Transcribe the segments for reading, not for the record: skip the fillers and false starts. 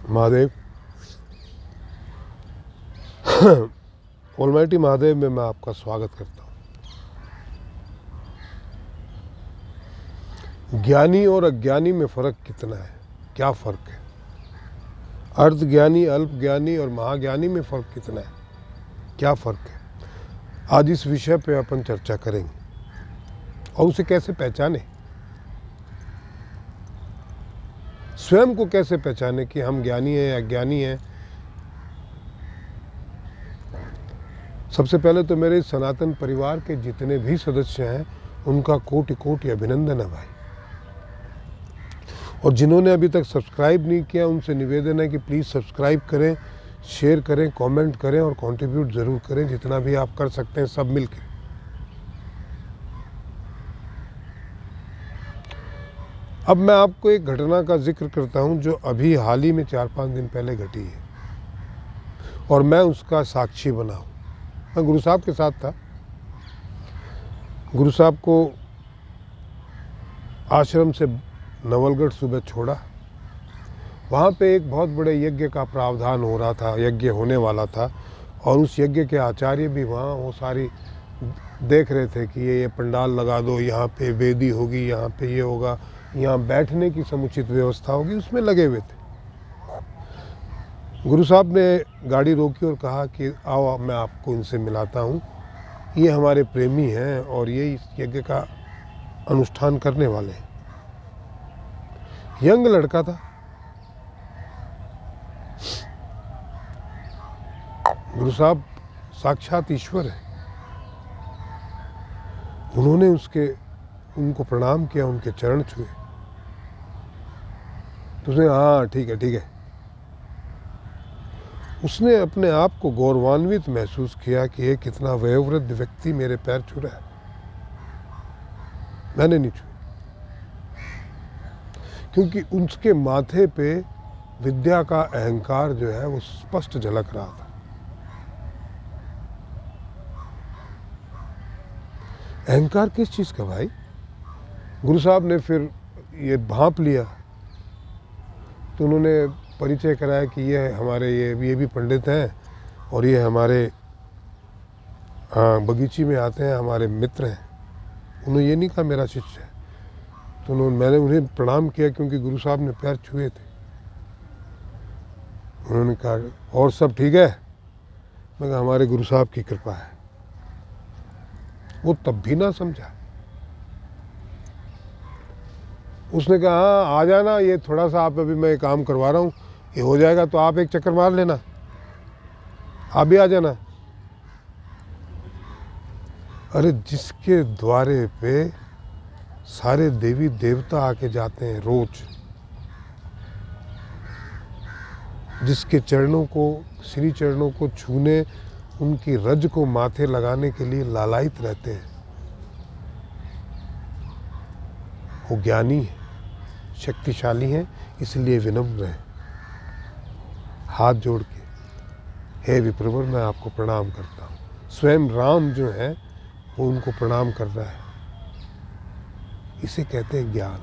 Mahadev almighty Mahadev में मैं आपका स्वागत करता हूँ। ज्ञानी और अज्ञानी में फ़र्क कितना है, क्या फ़र्क है? अर्ध ज्ञानी, अल्प ज्ञानी और महाज्ञानी में फ़र्क कितना है, क्या फ़र्क है? आज इस विषय पे अपन चर्चा करेंगे और उसे कैसे पहचाने, स्वयं को कैसे पहचाने कि हम ज्ञानी हैं या अज्ञानी हैं। सबसे पहले तो मेरे सनातन परिवार के जितने भी सदस्य हैं उनका कोटि कोटि अभिनंदन है भाई, और जिन्होंने अभी तक सब्सक्राइब नहीं किया उनसे निवेदन है कि प्लीज़ सब्सक्राइब करें, शेयर करें, कमेंट करें और कंट्रीब्यूट ज़रूर करें, जितना भी आप कर सकते हैं सब मिलकर। अब मैं आपको एक घटना का जिक्र करता हूं जो अभी हाल ही में 4-5 दिन पहले घटी है और मैं उसका साक्षी बना हूं। मैं गुरु साहब के साथ था। गुरु साहब को आश्रम से नवलगढ़ सुबह छोड़ा। वहाँ पे एक बहुत बड़े यज्ञ का प्रावधान हो रहा था, यज्ञ होने वाला था और उस यज्ञ के आचार्य भी वहाँ वो सारी देख रहे थे कि ये पंडाल लगा दो, यहाँ पे वेदी होगी, यहाँ पे ये होगा, यहाँ बैठने की समुचित व्यवस्था होगी, उसमें लगे हुए थे। गुरु साहब ने गाड़ी रोकी और कहा कि आओ मैं आपको इनसे मिलाता हूँ, ये हमारे प्रेमी हैं और ये इस यज्ञ का अनुष्ठान करने वाले हैं। यंग लड़का था। गुरु साहब साक्षात ईश्वर है। उन्होंने उनको प्रणाम किया, उनके चरण छुए तो उसने हाँ ठीक है। उसने अपने आप को गौरवान्वित महसूस किया कि ये कितना वयोवृद्ध व्यक्ति मेरे पैर छू रहा है। मैंने नहीं छुए क्योंकि उसके माथे पे विद्या का अहंकार जो है वो स्पष्ट झलक रहा था। अहंकार किस चीज का भाई? गुरु साहब ने फिर ये भांप लिया तो उन्होंने परिचय कराया कि ये हमारे ये भी पंडित हैं और ये हमारे बगीची में आते हैं, हमारे मित्र हैं। उन्होंने ये नहीं कहा मेरा शिष्य है। तो मैंने उन्हें प्रणाम किया क्योंकि गुरु साहब ने पैर छुए थे। उन्होंने कहा और सब ठीक है? मैं कहा हमारे गुरु साहब की कृपा है। वो तब भी ना समझा। उसने कहा हाँ आ जाना, ये थोड़ा सा आप अभी मैं काम करवा रहा हूँ, ये हो जाएगा तो आप एक चक्कर मार लेना, आप भी आ जाना। अरे जिसके द्वारे पे सारे देवी देवता आके जाते हैं रोज, जिसके चरणों को, श्री चरणों को छूने, उनकी रज को माथे लगाने के लिए लालायित रहते हैं, वो ज्ञानी है, शक्तिशाली हैं, इसलिए विनम्र है। हाथ जोड़ के हे विप्रवर मैं आपको प्रणाम करता हूँ। स्वयं राम जो है वो उनको प्रणाम कर रहा है। इसे कहते हैं ज्ञान।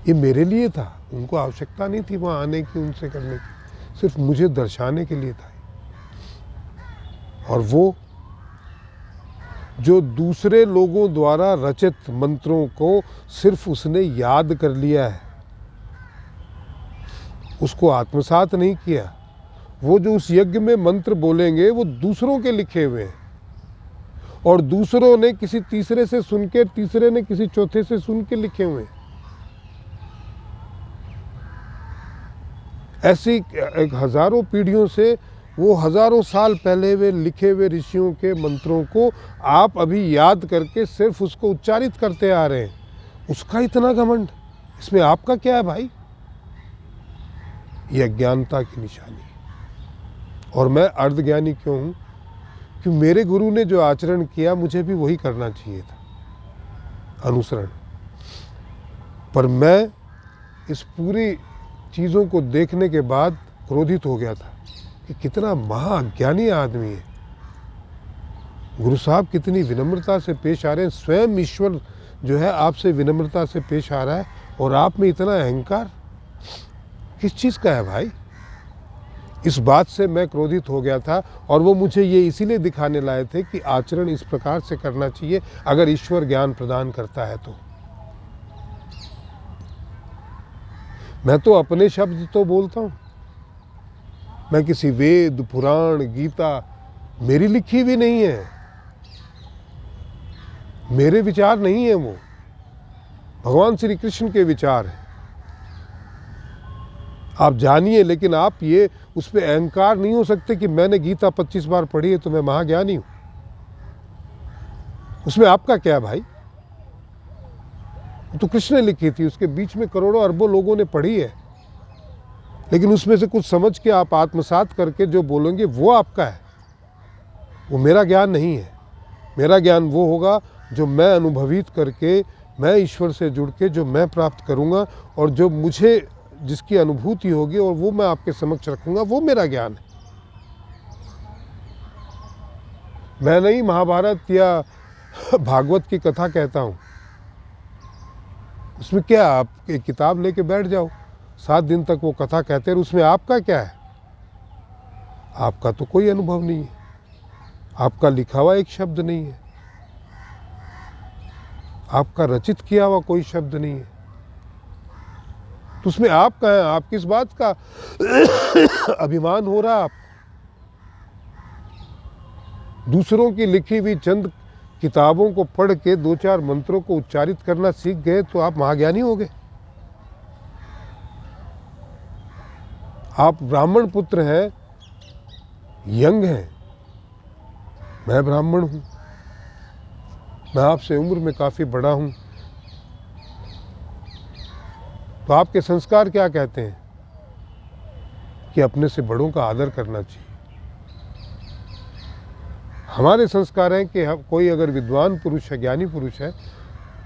ये मेरे लिए था, उनको आवश्यकता नहीं थी वहाँ आने की, उनसे करने की, सिर्फ मुझे दर्शाने के लिए था। और वो जो दूसरे लोगों द्वारा रचित मंत्रों को सिर्फ उसने याद कर लिया है, उसको आत्मसात नहीं किया। वो जो उस यज्ञ में मंत्र बोलेंगे वो दूसरों के लिखे हुए हैं और दूसरों ने किसी तीसरे से सुन के, तीसरे ने किसी चौथे से सुन के लिखे हुए हैं। ऐसी एक हजारों पीढ़ियों से, वो हजारों साल पहले वे लिखे हुए ऋषियों के मंत्रों को आप अभी याद करके सिर्फ उसको उच्चारित करते आ रहे हैं। उसका इतना घमंड, इसमें आपका क्या है भाई? यह अज्ञानता की निशानी है। और मैं अर्धज्ञानी क्यों हूँ? कि मेरे गुरु ने जो आचरण किया मुझे भी वही करना चाहिए था, अनुसरण। पर मैं इस पूरी चीज़ों को देखने के बाद क्रोधित हो गया था कि कितना महाअज्ञानी आदमी है। गुरु साहब कितनी विनम्रता से पेश आ रहे हैं। स्वयं ईश्वर जो है आपसे विनम्रता से पेश आ रहा है और आप में इतना अहंकार। किस चीज़ का है भाई? इस बात से मैं क्रोधित हो गया था और वो मुझे ये इसीलिए दिखाने लाए थे कि आचरण इस प्रकार से करना चाहिए अगर ईश्वर ज्ञान प्रदान करता है तो। मैं तो अपने शब्द तो बोलता हूँ, मैं किसी वेद पुराण गीता मेरी लिखी भी नहीं है, मेरे विचार नहीं है, वो भगवान श्री कृष्ण के विचार हैं। आप जानिए, लेकिन आप ये उस पर अहंकार नहीं हो सकते कि मैंने गीता 25 बार पढ़ी है तो मैं महाज्ञानी हूं। उसमें आपका क्या भाई? तो कृष्ण ने लिखी थी, उसके बीच में करोड़ों अरबों लोगों ने पढ़ी है, लेकिन उसमें से कुछ समझ के आप आत्मसात करके जो बोलेंगे वो आपका है, वो मेरा ज्ञान नहीं है। मेरा ज्ञान वो होगा जो मैं अनुभवित करके, मैं ईश्वर से जुड़ के जो मैं प्राप्त करूँगा और जो मुझे जिसकी अनुभूति होगी और वो मैं आपके समक्ष रखूँगा, वो मेरा ज्ञान है। मैं नहीं महाभारत या भागवत की कथा कहता हूँ, उसमें क्या आप एक किताब लेके बैठ जाओ, 7 दिन तक वो कथा कहते हैं, उसमें आपका क्या है? आपका तो कोई अनुभव नहीं है, आपका लिखा हुआ एक शब्द नहीं है, आपका रचित किया हुआ कोई शब्द नहीं है, तो उसमें आप कहाँ हैं? आप किस बात का अभिमान हो रहा? आप दूसरों की लिखी हुई चंद किताबों को पढ़ के 2-4 मंत्रों को उच्चारित करना सीख गए तो आप महाज्ञानी हो गए। आप ब्राह्मण पुत्र हैं, यंग हैं, मैं ब्राह्मण हूं, मैं आपसे उम्र में काफ़ी बड़ा हूं, तो आपके संस्कार क्या कहते हैं कि अपने से बड़ों का आदर करना चाहिए। हमारे संस्कार हैं कि कोई अगर विद्वान पुरुष है, ज्ञानी पुरुष है,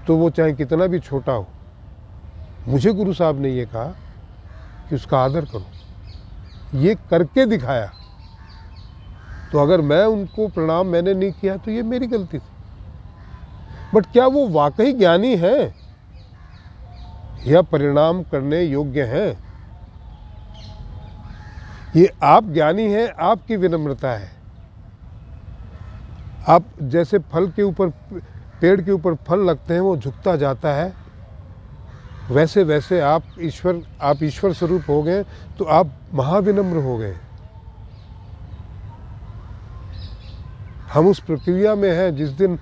तो वो चाहे कितना भी छोटा हो, मुझे गुरु साहब ने ये कहा कि उसका आदर करो, ये करके दिखाया, तो अगर मैं उनको प्रणाम मैंने नहीं किया तो ये मेरी गलती थी। बट क्या वो वाकई ज्ञानी है या परिणाम करने योग्य हैं? ये आप ज्ञानी हैं, आपकी विनम्रता है। आप जैसे फल के ऊपर, पेड़ के ऊपर फल लगते हैं, वो झुकता जाता है, वैसे वैसे आप ईश्वर स्वरूप हो गए, तो आप महाविनम्र हो गए। हम उस प्रक्रिया में हैं, जिस दिन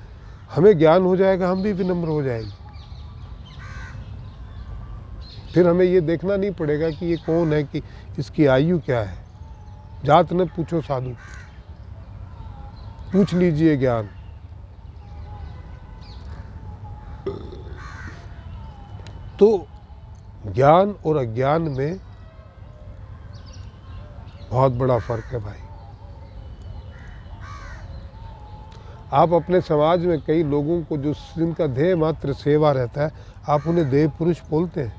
हमें ज्ञान हो जाएगा हम भी विनम्र हो जाएंगे। फिर हमें ये देखना नहीं पड़ेगा कि ये कौन है, कि इसकी आयु क्या है। जात न पूछो साधु, पूछ लीजिए ज्ञान। तो ज्ञान और अज्ञान में बहुत बड़ा फर्क है भाई। आप अपने समाज में कई लोगों को जो जिनका ध्येय मात्र सेवा रहता है, आप उन्हें देव पुरुष बोलते हैं,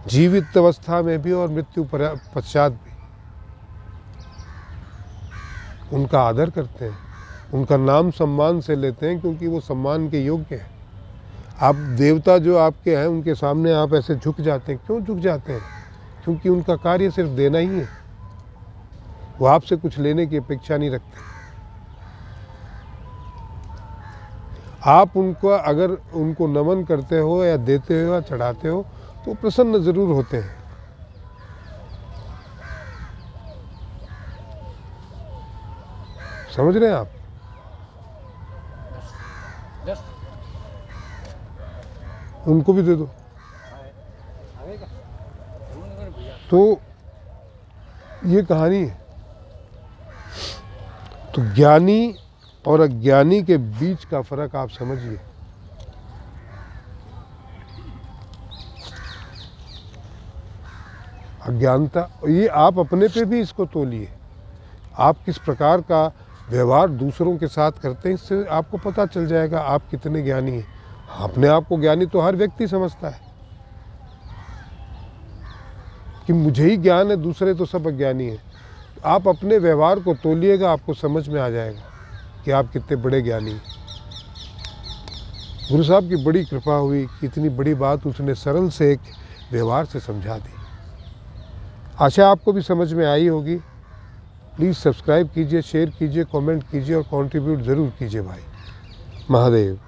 जीवित अवस्था में भी और मृत्यु पश्चात भी उनका आदर करते हैं, उनका नाम सम्मान से लेते हैं, क्योंकि वो सम्मान के योग्य हैं। आप देवता जो आपके हैं उनके सामने आप ऐसे झुक जाते हैं। क्यों झुक जाते हैं? क्योंकि उनका कार्य सिर्फ देना ही है, वो आपसे कुछ लेने की अपेक्षा नहीं रखते। आप अगर उनको नमन करते हो या देते हो या चढ़ाते हो तो प्रसन्न जरूर होते हैं। समझ रहे हैं आप? उनको भी दे दो। तो ये कहानी है। तो ज्ञानी और अज्ञानी के बीच का फर्क आप समझिए। अज्ञानता, ये आप अपने पे भी इसको तोलिए। आप किस प्रकार का व्यवहार दूसरों के साथ करते हैं, इससे आपको पता चल जाएगा आप कितने ज्ञानी हैं। अपने आप को ज्ञानी तो हर व्यक्ति समझता है कि मुझे ही ज्ञान है, दूसरे तो सब अज्ञानी हैं। आप अपने व्यवहार को तोलिएगा, आपको समझ में आ जाएगा कि आप कितने बड़े ज्ञानी हैं। गुरु साहब की बड़ी कृपा हुई कि इतनी बड़ी बात उसने सरल से एक व्यवहार से समझा दी। आशा आपको भी समझ में आई होगी। प्लीज़ सब्सक्राइब कीजिए, शेयर कीजिए, कमेंट कीजिए और कंट्रीब्यूट ज़रूर कीजिए भाई। महादेव।